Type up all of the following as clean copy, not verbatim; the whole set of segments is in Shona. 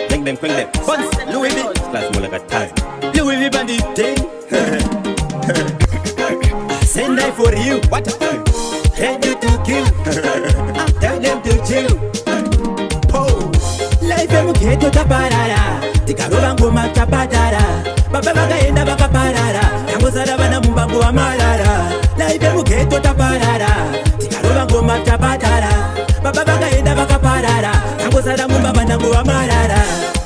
Bang them, bang them. Once Louis V, class more like a time. Louis V bandit thing. Send I for you. What? Ready to kill. Tell them to chill. Oh, life emu keto taparara. Tikaroba ngoma tapadara. Baba bakaenda bakaparara. Tango sada bana mumbango wa marara. Life emu keto taparara. Tikaroba ngoma tapadara. Baba bakaenda bakaparara. Tango sada mumbango wa marara.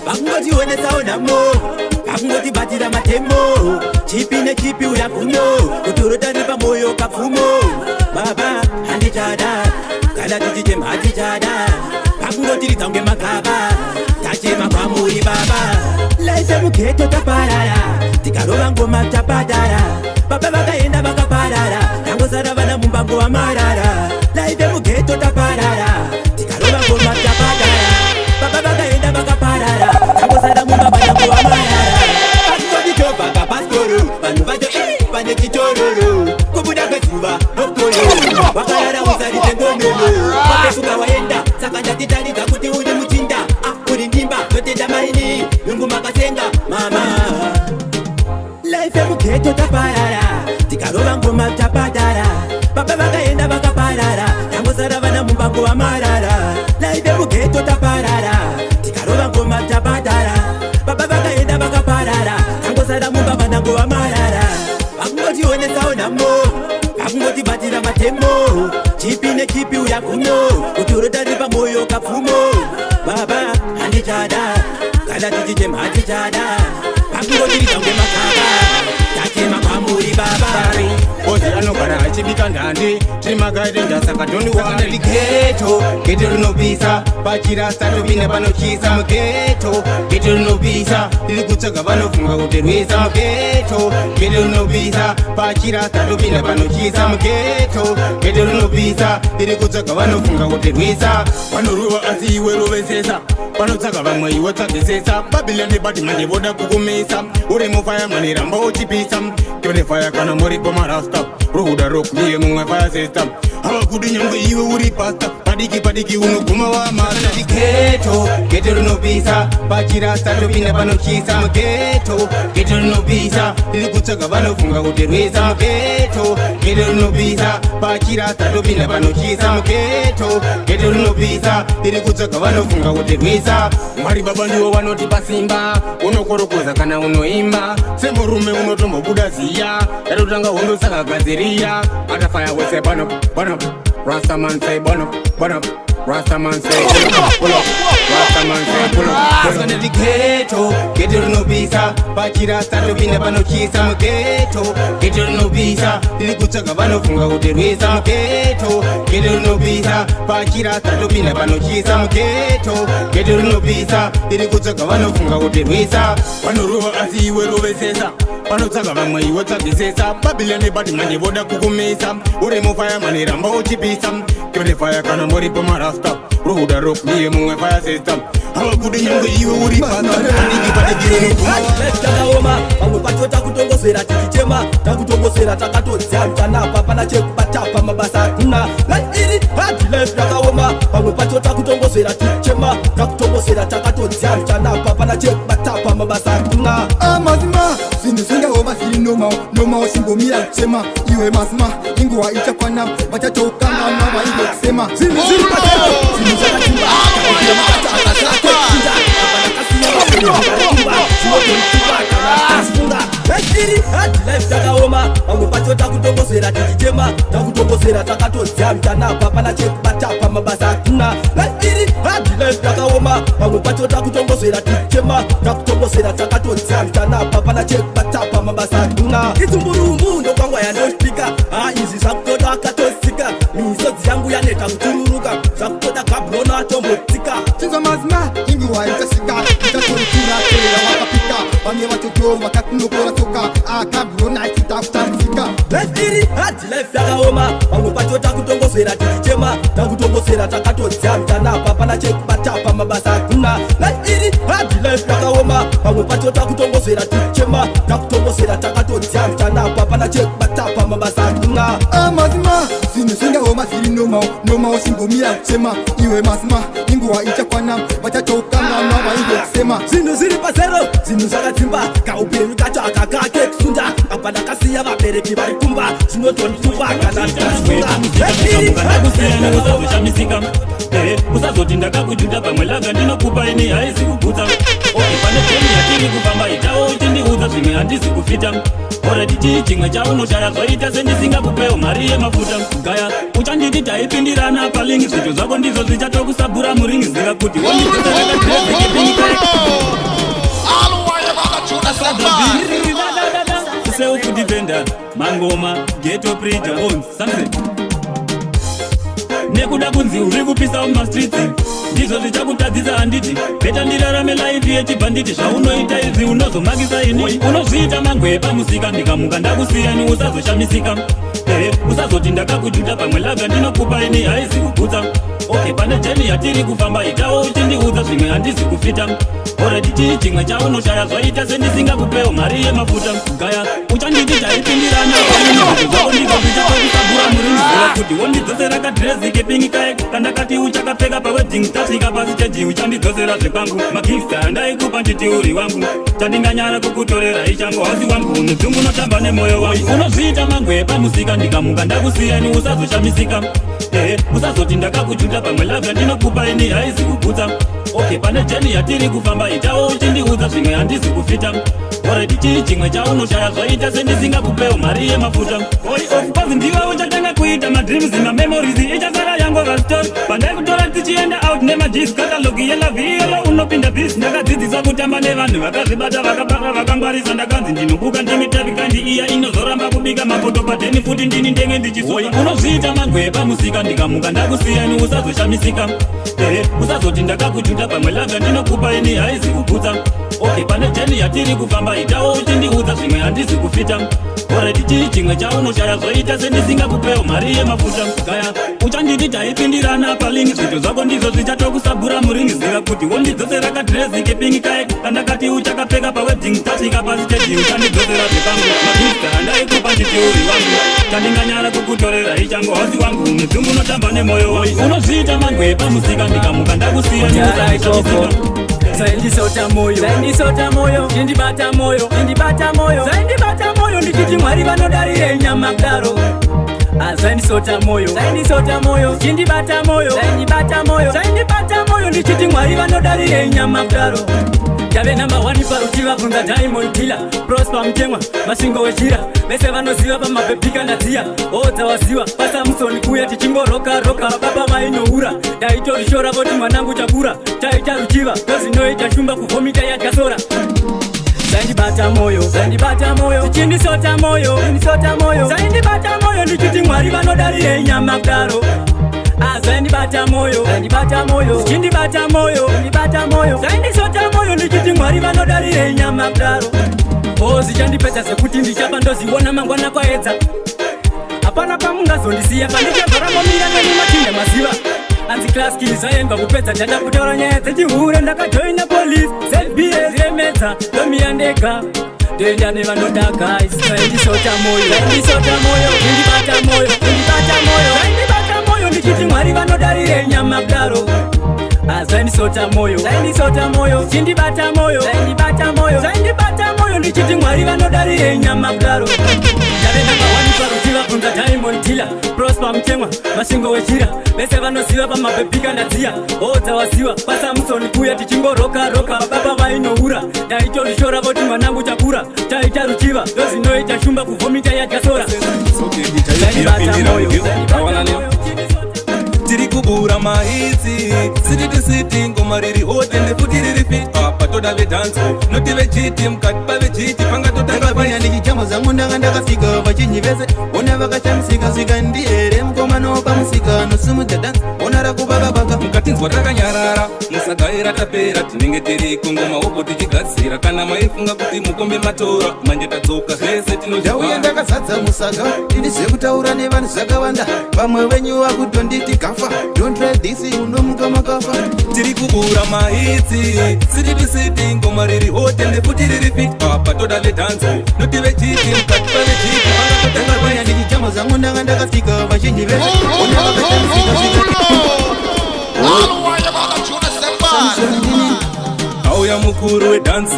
Bakungoti onesa onamo. Bakungoti batira matemo. Chipi ne chipi uyakunyo. Kuturuta nipa moyo kafumo. Baba handi chada. Kala tujije mati chada. Bakungoti litange makaba. Tachema kwa muri baba. Life emu keto taparara. Tikaroba ngoma tapadara. Baba bakaenda bakaparara. Tango sada bana mumbango wa marara. Life emu keto taparara. Tikaroba ngoma tapadara. Baba bakaenda bakaparara. Tango sada mumbango wa marara. Bakungoti chopa kapaskoro. Banu bajo bane chitororo. Kubuda kasuba okolo. Wakarara usari tengomelo. Wapesuka waenda. Sakanja titani takuti uli muchinda. Uri ndimba notenda maini. Lungu makasenga mama. Life emu keto taparara. Tikaroba ngoma tapadara. Baba bakaenda bakaparara. Tango sada bana mumbango wa marara. Life emu keto taparara. Tikaroba ngoma tapadara. Baba bakaenda bakaparara. Tango sada mumbango wa marara. Bakungoti onesa onamo. Bakungoti batira matemo. Chipi ne chipi uyakunyo. Kuturuta nipa moyo kafumo. Baba handi chada. Kala tujije mati chada. Bakungoti litange makaba. Tachema kwa muri baba. Ozi anogara achibika ndandi. Trimagaide ndasaka don't want the ghetto. Ghetto no visa. Bachira start upine panochisa mughetto. Ghetto no visa. Lili kutsaka vanofunga kuterwisa mughetto. Ghetto no visa. Bachira start upine panochisa mughetto. Ghetto no visa. Lili kutsaka vanofunga kuterwisa. Vanoruva asi iwe rovesesa. Vanotsaka vamwe iwe tsakisesa. Babylon bati manje voda kukumisa. Uri mufaya mani ramba uchipisa. Kone fire kana mori poma rasta. Rohuda rock niye mungwe fire system. Hawa kudi nyamwe iwe uri pasta. Padiki unoguma wa mara di ghetto. Ghetto no visa. Bachira start upine panochisa mughetto. Ghetto no visa. Ili kutsaka vanofunga kuterwisa mughetto. Ghetto no visa. Bachira start upine panochisa mughetto. Ghetto no visa. Ili kutsaka vanofunga kuterwisa. Mwari baba ndiwo wanoti pasimba. Unokorokoza kana unoimba. Semurume unotombo buda ziya. Erutanga hondo saka gaziria. Atafaya wese burn up. Rastaman say burn up. Rastaman say pull up. Rastaman say pull up. Just gonna the ghetto. Ghetto no visa. Bachira start upine panochisa mughetto. Ghetto no visa. Ili kutsaka vanofunga kuterwisa mughetto. Ghetto no visa. Bachira start upine panochisa mughetto. Ghetto no visa. Ili kutsaka vanofunga kuterwisa. Vanoruva asi iwe rovesesa. Vanotsaka vamwe iwe tsakisesa. Babylon bati manje voda kukumisa. Uri mufaya mani ramba uchipisa. Kone fire kana mori poma rasta. Rohuda rock niye mungwe fire system. Hawa kudi nyamwe iwe uri pasta. Padiki unoguma. Letakaoma vamwe pachota kutongosera tichichema. Takutongosera takatodzya mchanapa pana chekubatapa mabasa akuna. Iri hadi life yakaoma vamwe pachota kutongosera tichichema. Takutongosera takatodzya mchanapa pana chekubatapa mabasa akuna. Amazima singa oma siri noma osingomira kusema iwe mazima inguwa ichakwana vachatokana na vaile kusema ziri patero zimuzakatimba Iri hadi life yakaoma vamwe pachota kutongosera tichichema. Takutongosera takatodzya mchanapa pana chekubatapa mabasa akuna. Iri hadi life yakaoma vamwe pachota kutongosera tichichema. Takutongosera takatodzya mchanapa pana chekubatapa mabasa akuna. Itumburumbu ndokwangwa yandospika. Izi zvakutoda akatosika. Misodzi yangu yaneta kutururuka. Zvakutoda gabrona atombotsika. chinza mazima inguwa ichasika ichatorikura terera wakapika. Vamwe vachoto vakakunokora toka akabrona ichitakutamzika. Iri hadi life yakaoma vamwe pachota kutongosera tichichema. Takutongosera takatodzya mchanapa pana chekubatapa mabasa akuna. Iri hadi life yakaoma vamwe pachota kutongosera tichichema. Takutongosera takatodzya mchanapa pana chekubatapa mabasa akuna. Amazima singa oma siri noma noma usingomira kusema iwe masma inguwa ichakwana vachachokangana vainge kusema zvinhu zviri pazero zvinhu zvakadzimba kaupenyu kacho akakake kusunda apana kasiya vabereki vari kumba zvinotonditupa kana usazoshamisika usazoti ndakakujuta pamwe laga ndinokupa ini haisi kugutsa pane jeni yatiri kufamba itawo uchindiudza zvimwe handisi kufita orati chii chimwe chaunoshaya zvaita sendisingakupewo mari yemafuta gaya uchanditi taipindirana palingi zvito zvako ndizvo zvichatokusabhura muringi ziva kuti seukudifenda mangoma geto prida on sunset nekuda kunzi uri kupisa mumastreets ndizvo zvichakutadzisa handiti beta ndirarame laifi yechibhanditi zvaunoita izvi unozomakisa ini unozviita mangwepa musika ndikamuka ndakusiyani usazoshamisika usazoti ndakakujuta pamwe laga ndinokupa ini haisi kugutsa pane jeni yatiri kufamba itawo uchindiudza zvimwe handisi kufita orati chii chimwe chaunoshaya zvaita sendisingakupewo mari yemafuta gaya uchanditi taipindirana zvako ndizvo zvichatokusabhura murinzira kuti wondidzosera kadrezi kepingi kae kandakati uchakapfeka pawedding tasvika pasi cheji uchandidzosera zvekwangu magifta andaikupa nditi uri wangu chandinganyara kukutorera ichango hasi wangu mudzungu unotamba nemwoyo wangu unozviita mangwepa musika ndikamuka ndakusiyani usazoshamisika usazoti ndakakujuta pamwe laga ndinokupa ini haisi kugutsa pane jeni yatiri kufamba itawo uchindiudza zvimwe handisi kufita orati chii chimwe chaunoshaya zvaita sendisingakupewo mari yemafuta ofcourse ndiwe uchatanga kuita madreams mamemories ichasara yangova story pandaikutora tichienda out nemadis katalogi yelaviyelo unopinda bis ndakadzidziswa kutamba nevanhu vakazvibata vakapaka vakangwarisa ndakanzi ndinobuka ndimitavi kandi iya inozoramba kubika mapoto padheni futi ndini ndenge ndichisoa unozviita mangwepa musika ndikamuka ndakusiyani usazoshamisika usazoti ndakakujuta pamwe laga ndinokupa ini haisi kugutsa pane jeni yatiri kufamba itawo uchindiudza zvimwe handisi kufita orati chii chimwe chaunoshaya zvaita sendisingakupewo mari yemafuta gaya uchanditi taipindirana palingi zvito zvako ndizvo zvichatokusabhura muringi ziva kuti wondidzosera kadrezi kepingi kae kandakati uchakapfeka pawedding tasvika pasi cheji uchandidzosera zvepangu magifta andaikupa nditi uri wangu chandinganyara kukutorera ichango hasi wangu mudzungu unotamba nemwoyo wangu unozviita mangwepa musika ndikamuka ndakusiyani usazoshamisika zaindisota moyo indibata moyo zaindibata moyo ndichiti mwari vanodarire nyama kudaro zaindisota moyo indibata moyo zaindibata moyo ndichiti mwari vanodarire nyama kudaro Jave number 1 parutiwa kunga diamond killer Prosper mtemwa, mashingo wechira Mese vanoziva pa mapepika na tia Oza wasiwa, pasa msoni kuya tichingo roka Baba maino ura, daito lishora voti mwanangu chakura Chaita ruchiva, dozi noita shumba kufomita ya kasora Zaindibata moyo Chindisota moyo Zaindibata moyo Ndichiti mwari vanodarire nyama kudaro zaindibata moyo chindibata moyo zaindisota moyo ndichiti mwari vanodarire nyama kudaro zichandipedza sekuti ndichapa ndoziona mangwana kwaedza hapana pamungazondisiya pandichagorambomira neni matinda maziva anzi klaski zvaendwa kupedza ndada kutaura nyaya dzechihure ndakajoina polisi zbs remedza domiya ndega ndoenda nevanodaka zaindisota moyo indibata moyo ndichiti mwari vanodarire nyama kudaro zaindisota moyo chindibata moyo zaindibata moyo ndichiti mwari vanodarire nyama kudaro Jave number 1 parutiwa kunga diamond killer Prosper mtemwa, mashingo wechira Mese vanoziva pa mapepika na tia Oza wasiwa, pasa msoni kuya tichingo roka Baba vaino ura, daito lishora voti mwanangu chakura Chaita ruchiva, dozi noita shumba kufomita ya kasora Zaindibata moyo tiri kubura mahitsi siti ngoma riri hote nefuti riri fit patoda vedanso noti vechiti mukati pavechiti pangatotangapanya ndichichama zangu ndanga ndakafika vachinyi vese ona vakashamisika sika ndiere mukomano pamusika nosimudza dansi ona rakuvakavaka mukatinzwa takanyarara musagaira tapera tinenge tiri kungoma uko tichigadzira kana maifunga kuti mukombe matora manje tadzoka zvese ndauya ndakazadza musaga ndinizekutaura nevanhu zvakawanda vamwe venyu vakutonditi kafa don't try this unomuka makafa tiri kubura mahitsi sititi ngoma riri hote ndefuti riri fit apa toda vedhanzo noti vechiti mukati pavechiti ndakavaya ndichijama zangu ndanga ndakasvika vazhinji vese auya mukuru wedhanzi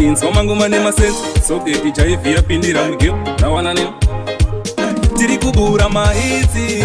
inzwa mangoma nemasensi soke tichaivhira pindira mugeu rawana nemo tiri kubura mahitsi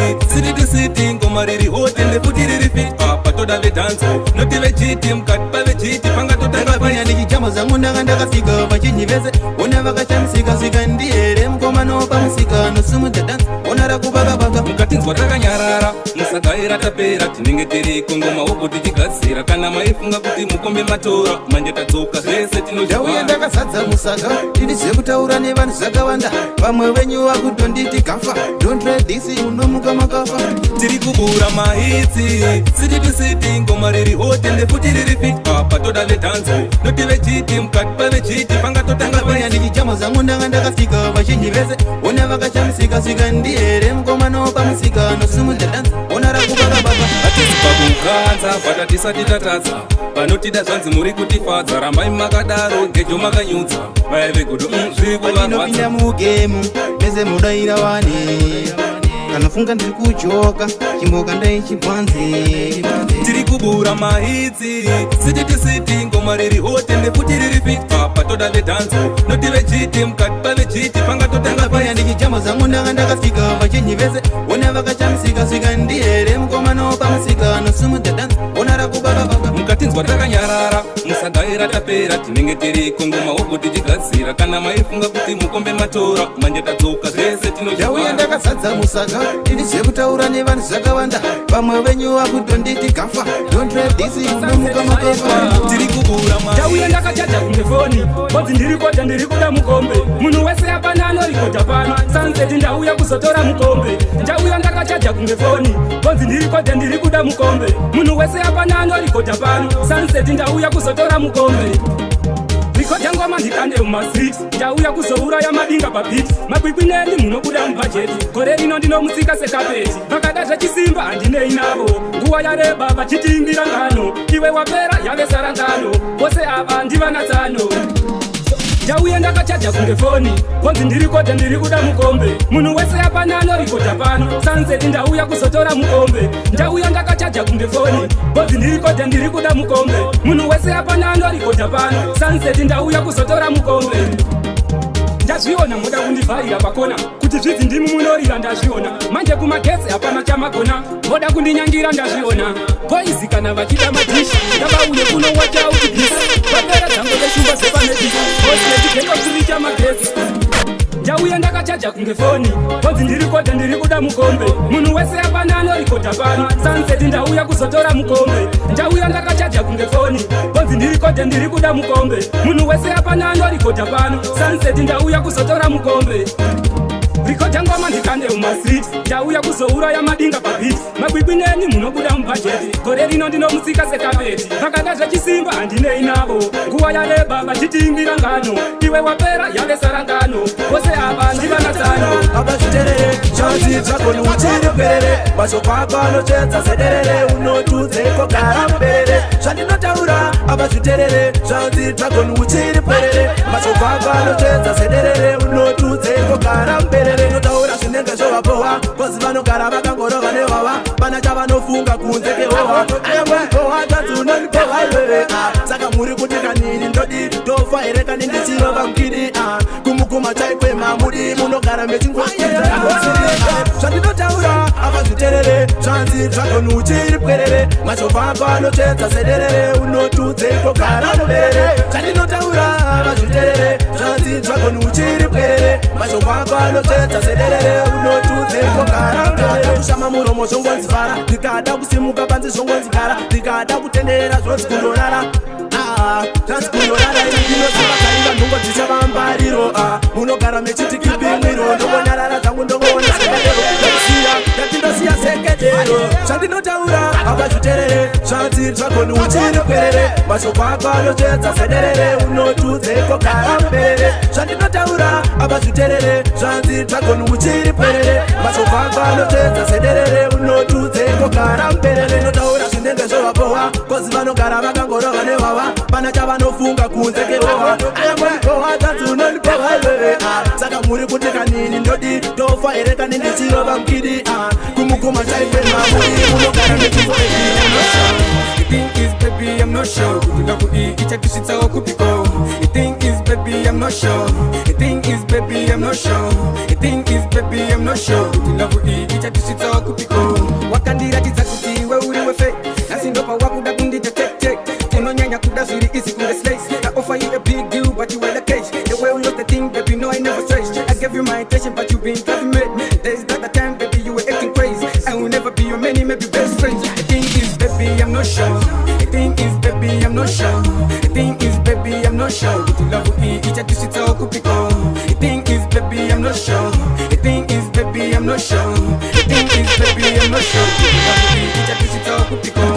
sititi ngoma riri hote ndefuti riri fit apa toda vedhanzo noti vechiti mukati pavechiti ndakavaya ndichijama zangu ndanga ndakasvika vazhinji vese ona vakashamisika ndihere mukomano pamusika nosimudza dhanzi ona rakuvakavaka mukatinzwa takanyarara musagaira tapera tinenge tiri kungoma uko tichigadzira kana maifunga kuti mukombe matora manje tadzoka zvese ndauya ndakazadza musaga ndinizekutaura nevanhu zvakawanda vamwe venyu vakutonditi kafa don't try this unomuka makafa tiri kubura mahitsi sititi ngoma riri hote ndefuti riri fit apa toda vedhanzo noti vechiti mukati pavechiti pangatotangavaya ndichijama zangu ndanga ndakasvika vazhinji vese ona vakashamisika ndihere mukomano pamusika nosimudza dhanzi ona rakuvakavaka hatisi pakukanza bata tisati tatadza vanotida zvanzi muri kutifadza rambai makadaro ngejo makanyudza vaya vegodo zvirikuvarwadza mugemu mese mudaira wane kanafunga ndiri kujoka chimboka ndaichibwanzi tiri kubura mahitsi sititi ngoma riri hote ndefuti riri fit apa toda vedhanzo noti vechiti mukati pavechiti pangatotangavaya ndichijama zangu ndanga ndakasvika vazhinji vese ona vakashamisika ndihere mukomano pamusika nosimudza dhanzi ona rakuvakavaka mukatinzwa takanyarara musagaira tapera tinenge tiri kungoma uko tichigadzira kana maifunga kuti mukombe matora manje tadzoka zvese ndauya ndakazadza musaga ndinizekutaura nevanhu zvakawanda vamwe venyu vakutonditi kafa don't try this unomuka makafa tiri kubura ndauya ndakachaja kunge foni kodzi ndirikota ndiri kuda mukombe munhu wese apana anorikota pano sanseti ndauya kuzotora mukombe ndauya ndakachaja kunge foni kodzi ndirikota ndiri kuda mukombe munhu wese apana anorikota pano sanseti ndauya kuzotora mukombe rikoda ngoma ndikande mumastrit ndauya kuzouraya madinga papiti makwikwineni munobuda mubhajeti gore rino ndinomutsika sekapeti vakada zvechisimba handinei navo nguva yareba vachitingira ngano iwe wapera yave sarangano vose ava ndivana tsano ndauya ndakachaja kunge foni konzi ndirikota ndiri kuda mukombe munhu wese apana anorikota pano sanseti ndauya kuzotora mukombe ndauya ndakachaja kunge foni konzi ndirikota ndiri kuda mukombe munhu wese apana anorikota pano sanseti ndauya kuzotora mukombe ndazviona moda kundivharira pakona kuti zvidzi ndimi munorira ndazviona manje kumagetsi hapana chamagona moda kundinyangira ndazviona boizi kana vachida madhishi ndavauye kuno wachautibhisi vapera dzango veshumba zvepanedhisi osetigengosiricha magetsi ndauya ndakachaja kunge foni konzi ndirikota ndiri kuda mukombe munhu wese apana anorikota pano sanseti ndauya kuzotora mukombe ndauya ndakachaja kunge foni konzi ndirikota ndiri kuda mukombe munhu wese apana anorikota pano sanseti ndauya kuzotora mukombe rikoda ngoma ndikande mumastrit ndauya kuzouraya madinga papiti makwikwineni munobuda mubhajeti gore rino ndinomutsika sekapeti vakada zvechisimba handinei navo nguva yareba vachitingira ngano iwe wapera yave sarangano vose ava ndivana tsano abazviterere chanzi dzakoni uchiri perere mashoko ako anochedza sederere unotudze kogara muberere zvandinotaura abazviterere chanzi dzakoni uchiri perere mashoko ako anochedza sederere unotudze kogara muberere notaura zvinenge zvovapohwa kozi vanogara vakangorova nevava pana chavanofunga kunze kehohwa ayamwehohwa tanzi unonipohwa iwewe saka muri kuti kanini ndodi tofa here kani ndichirova mukidi kumuguma chaikwema muri munogara mechingooiaa zvandinotaura akazviterere zvanzi zvagoni uchiri pwerere mashoko ako anochedza sederere unotudze kogara muberere zvandinotaura akazviterere zvanzi zvagoni uchiri pwerere mashoko ako anochedza sederere unotudze kogara muberere kushama muromo zvongonzivara ndikada kusimuka panzi zvongonzigara ndikada kutenderera zvonzi kundorara Transkunyorara inosavataiva nhungo dzichavambariro munogara mechitikipimwiro ndongonyarara dzangu ndongoona seketero yatindosiya seketero zvandinotaura hapazviterere zvanzi zvagoni uchiri kwerere mashoko ako anotsvedza sederere unotudzeko gara muberere zvandinotaura hapazviterere zvanzi zvagoni uchiri kwerere mashoko ako anotsvedza sederere unotudzeko gara muberere notaura zvinenge zvovapohwa kozi vanogara vakangorova newawa pana chavanofunga kunze kehohwa ayangonipohwa dzanzi unonipohwa iwewe saka muri kuti kanini ndodi tofa here kani ndichirova mukidi kumuguma chaifema muri unogara nechizoei The thing is, baby, I'm not sure. Good love will eat each other, shit's all could be go. The thing is, baby, I'm not sure. The thing is, baby, I'm not sure. The thing is, baby, I'm not sure. Good love will eat each other, shit's all could be go. Wakandira tizakuti we uri we fake. Nasindopa wakuda kundi check. Unonyanya kuda zuri easy kunde slice. I offer you a big deal, but you were the case. The way we lost the thing, baby, no, I never stressed. I gave you my attention, but you been driving me. There's not the time, baby, you were acting crazy. I will never be your many, maybe best friends. The thing is, baby, I'm not sure. The thing is, baby, I'm not sure. The thing is, baby, I'm not sure. Good love will eat each other, shit's all could be go. The thing is, baby, I'm not sure. The thing is, baby, I'm not sure. The thing is, baby, I'm not sure. Good love will eat each other, shit's all could be go.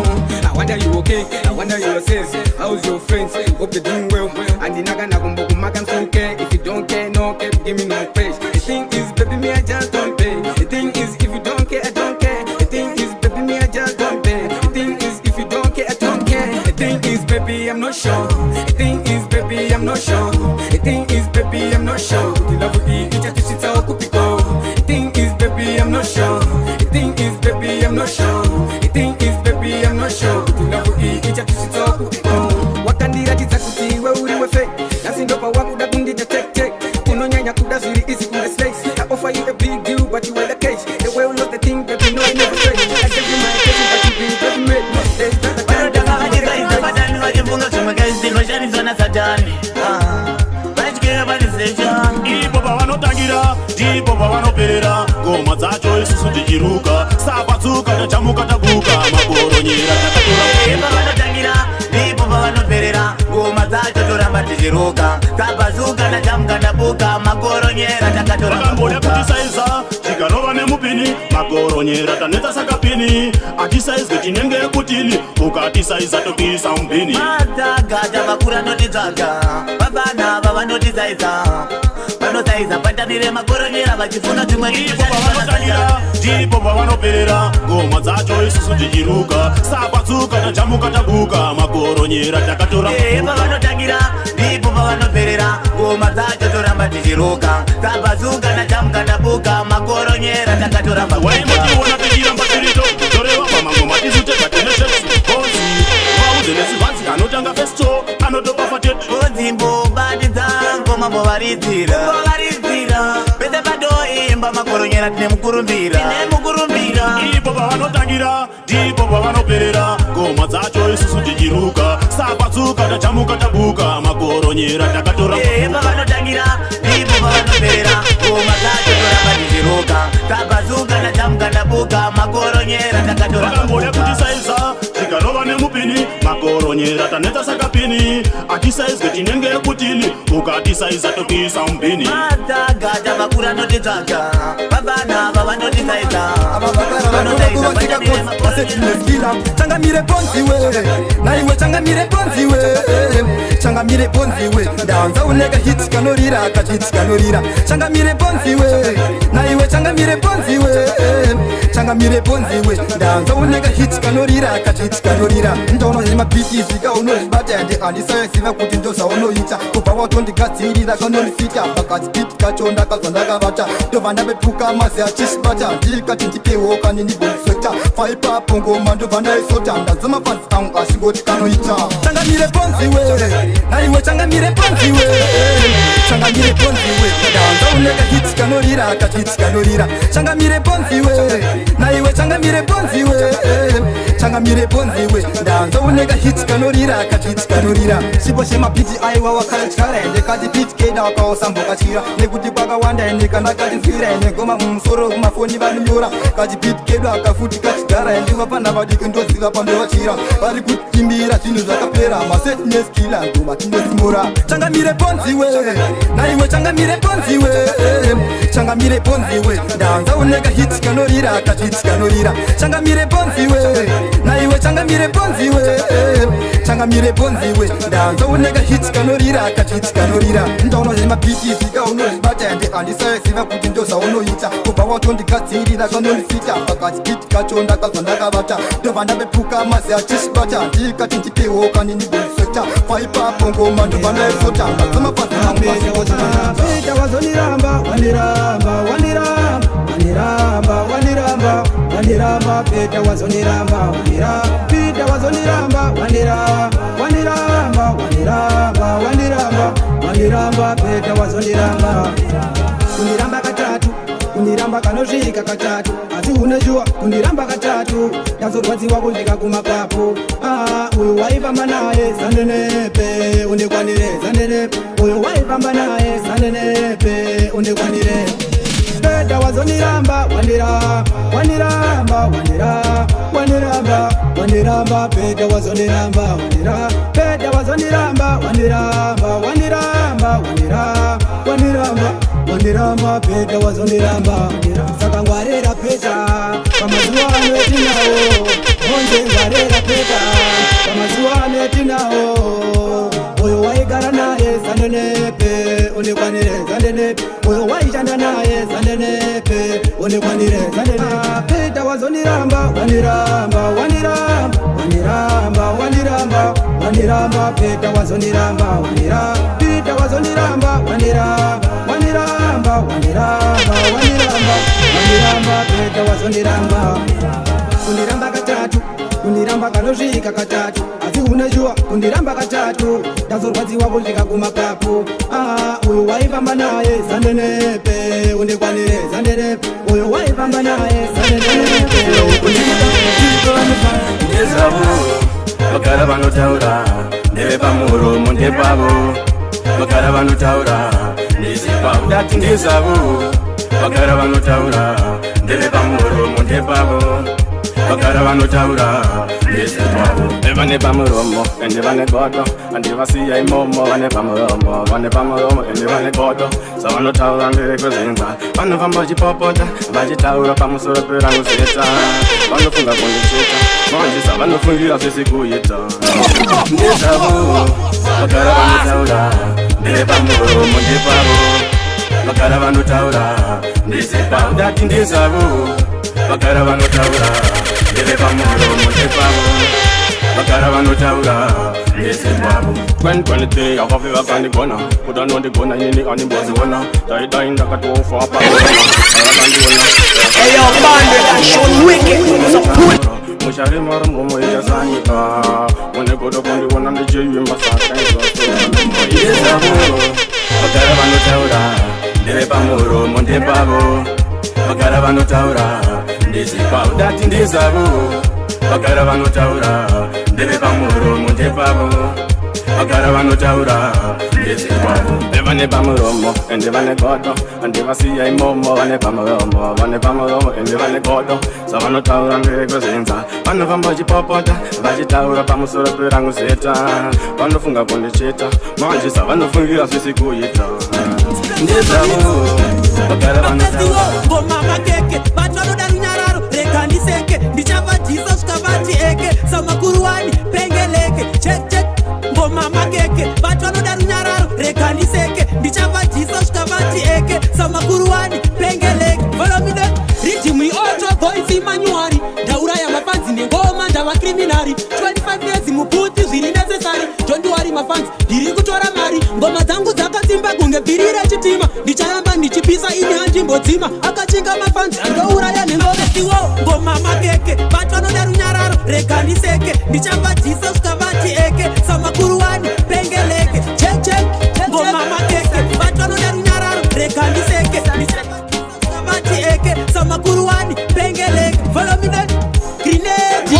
I wonder you okay? I wonder you says. How's your friends? Hope you're doing well. And the naga nagumbo kumakan suke. If you don't care, no care, give me no praise. The thing is, baby, me I just don't pay. The thing is, if you don't care, I don't care. The thing is, baby, me I just don't pay. The thing is, if you don't care, I don't care. The thing is, baby, I'm not sure. The thing is, baby, I'm not sure. The thing is, baby, I'm not sure. The love will eat each other, shit's all could be go. The thing is, baby, I'm not sure. The thing is, baby, I'm not sure. The thing is, baby, I'm not sure. The love will eat each other, shit's all could be go. Wakandira tizakuti we uri we fake. Nasindopa wakuda kundi check. Unonyanya kuda zuri easy kunde slice. I offer you a big deal, but you were the case. The way we lost the thing, baby, no, I never stressed. I gave you my attention, but you been driving me. There's not the time, ipo pavanotangira ndipo pavanoperera ngoma dzacho isusu tichiruka sapatsuka tachamuka taguka makoronyera pavanotangira ndipo pavanoperera ngoma dzacho toramba tichiruka sapatsuka tachamuka taguka makoronyera takakamboya kutisaiza tikarova nemupini makoronyera tanetsa sakapini atisaizwe tinenge kutini ukatisaiza topisa umpini madzagaja vakura notidzaga vavana vavanotizaiza vanosaiza patanire makoronyera vachifuna tumwe ipo pavanotangira ndipo pavanoperera ngoma dzacho isusu tichiruka sapatsuka tachamuka taguka makoronyera takatora pavanotangira ndipo pavanoperera ngoma dzacho toramba tichiruka sapatsuka tachamuka taguka makoronyera takatoramba waimotiona tichiramba tirito toreva pamangoma tizutekateneshetsi bonzi vauzenesivanzi anotanga festo anotopa fateti odzimbo batidza ngoma mbovaridzira pese padoimba makoronyera tine mukurumbira ipo pavanotangira ndipo pavanoperera ngoma dzacho isusu tichiruka sapatsuka tachamuka taguka makoronyera takatora pavanotangira ndipo pavanoperera ngoma dzacho toramba tichiruka sapatsuka tachamuka taguka makoronyera takatora vakamboya kutisaiza tikarova nemupini makoronyera tanetsa sakapini atisaizwe tinenge kutini ukatisaiza topisa umpini madzagaja vakura notitsvaga vavana vavanotitsaiza changamire bonziwe naiwe changamire bonziwe changamire bonziwe ndanza uneka hit kanorira kachit kanorira changamire bonziwe naiwe changamire bonziwe changamire bonziwe ndanza uneka hit kanorira kachit kanorira ndona zvemabhiti zvika unozvibata ende handisaisiva kuti ndozvaunoita kubva watondigadzirira kanonifita pakadzipiti kacho ndakazva ndakavata ndobva ndapepuka mazi achisibata ndikati ndipewo kani ndibondisekta faipapo ngoma ndobva ndaisota ndadzamafanzi angu asingoti kanoita changamire bonziwe naiwe changamire bonziwe changamire bonziwe ndanza uneka hit kanorira kachit kanorira changamire bonziwe naiwe changamire bonziwe changamire bonzi we ndanza unega hit kanorira kachit kanorira sipo shema piti aiwa wakachara ende kati pit keda wakaosamboka chira nekuti kwakawanda ende kana kati mfira ende ngoma mumusoro kumafoni vanyora kati pit keda akafuti kachigara ende vapana vadiki ndoziva pandovachira vari kutimbira zvinhu zvakapera maseti neskila ngoma tinosimura changamire bonzi we naiwe changamire bonzi we changamire bonzi we ndanza unega hit kanorira kachit kanorira changamire bonzi we naiwe changamire bonzi we changamire bonzi we ndanza unega hit kanorira kachit kanorira ndaona zvemapiti fika unozvibata ende handisaiziva kuti ndozvaunoita kubva watondikadzirira kanondifita pakati piti kacho ndakazva ndakavata ndobva ndabepuka mazi achisibata ndikati ndipewo kaninigosota paipapo ngoma ndobva ndaisota Peta wazoniramba waniramba waniramba waniramba waniramba waniramba peta wazoniramba waniramba peta wazoniramba waniramba waniramba waniramba waniramba waniramba peta wazoniramba kuniramba katatu kuniramba kanosvika katatu asi unejua kuniramba katatu ndazorwadziwa kusvika kumapapu uyu waifamba naye zandenepe undikwanire zandenepe uyu waifamba naye zandenepe undikwanire peta wazoniramba wandiramba wandiramba wandiramba wandiramba wandiramba peta wazoniramba wandiramba peta wazoniramba wandiramba wandiramba wandiramba wandiramba wandiramba peta wazondiramba saka ngwarera peta pamazuva ano etinawo onje ngwarera peta pamazuva ano etinawo uyo waigara naye zandenepe undikwanire zandenepe uyo waishanda naye zandenepe undikwanire zandenepe peta wazondiramba wandiramba wandiramba wandiramba wandiramba wandiramba peta wazondiramba wandiramba peta wazondiramba wandiramba wandiramba wandiramba wandiramba wandiramba peta wazondiramba kundiramba katatu kundiramba kanosvika katatu asi unejua kundiramba katatu ndazorwadziwa kusvika kumapapu uyu waifamba naye zandenepe undikwanire zandenepe uyu waifamba naye zandenepe vakara vanotaura ndevepamuromo ndepavo vakara vanotaura ndezipavo dati ndezavo vakara vanotaura ndevepamuromo ndepavo vakara vanotaura ndezipavo vane pamuromo ende vane godo andivasiya imomo vane pamuromo ende vane godo savanotaura nderekwezenza vanofamba vachipopota vachitaura pamusoro perangu zeta vanofunga kundicheka manje savanofungira zvese kuita ndezavo vakara vanotaura nderepamuromo ndepavo vakara vanotaura ndezipavo dati ndezavo vakara vanotaura nderepamuromo ndepavo vakara vanotaura ndezipavo 2023 avafe vakandigona kudanondigona ini animboziona daidai ndakatofa paakandiona musharimara mromo iyazanyika munegodo kundiona ndichiyimba sakaizazavo vakara vanotaura nderepamuromo ndepavo vakara vanotaura ndezipavo dati ndezavo vakara vanotaura nderepamuromo ndepavo vakara vanotaura ndezipavo vane pamuromo ende vane godo andivasiya imomo vane pamuromo ende vane godo savanotaura nderekwezenza vanofamba vachipopota vachitaura pamusoro perangu zeta vanofunga kundicheta manje savanofungira zvese kuita ndezavo vakara vanotaura ngoma makeke vatu vanoda runyararo rega ndiseke ndichavadzisa svikavati eke samakuruwani pengeleke chek ngoma makeke vatu vanoda runyararo rega ndiseke ndichavadzisa svikavati eke samakuruwani pengeleke volomide ridhimu ioto voisi manyuari ndauraya mafanzi nengoma ndava kriminari 25 years muputi zviri necessary jondiwari mafanzi ndiri kutora mari ngoma dzangu dzakasimba kunge bhiri rechitima ndichayamba ndichipisa ini handimbodzima akachinga mafanzi andouraya nengomesiwo ngoma makeke vatu vanoda runyararo rega ndiseke ndichavadzisa svikavati eke samakuruwani pengeleke chek ngoma makeke vatu vanoda runyararo rega ndiseke svikavati eke samakuruwani pengeleke volomine grenade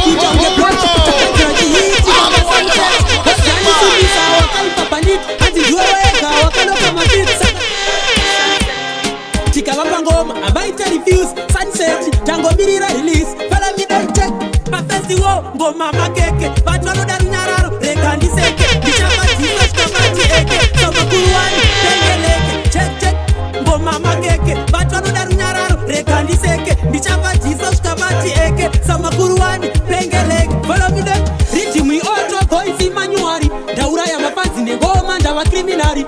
ndiwo ngoma makeke vatu vanoda runyararo rega ndiseke ndichabadzisa svikamati eke samakuruwani pengeleke chek ngoma makeke vatu vanoda runyararo rega ndiseke ndichabadzisa svikamati eke samakuruwani pengeleke folomide ritimi oto voisi manyuari ndauraya mafanzi nengoma ndava kriminari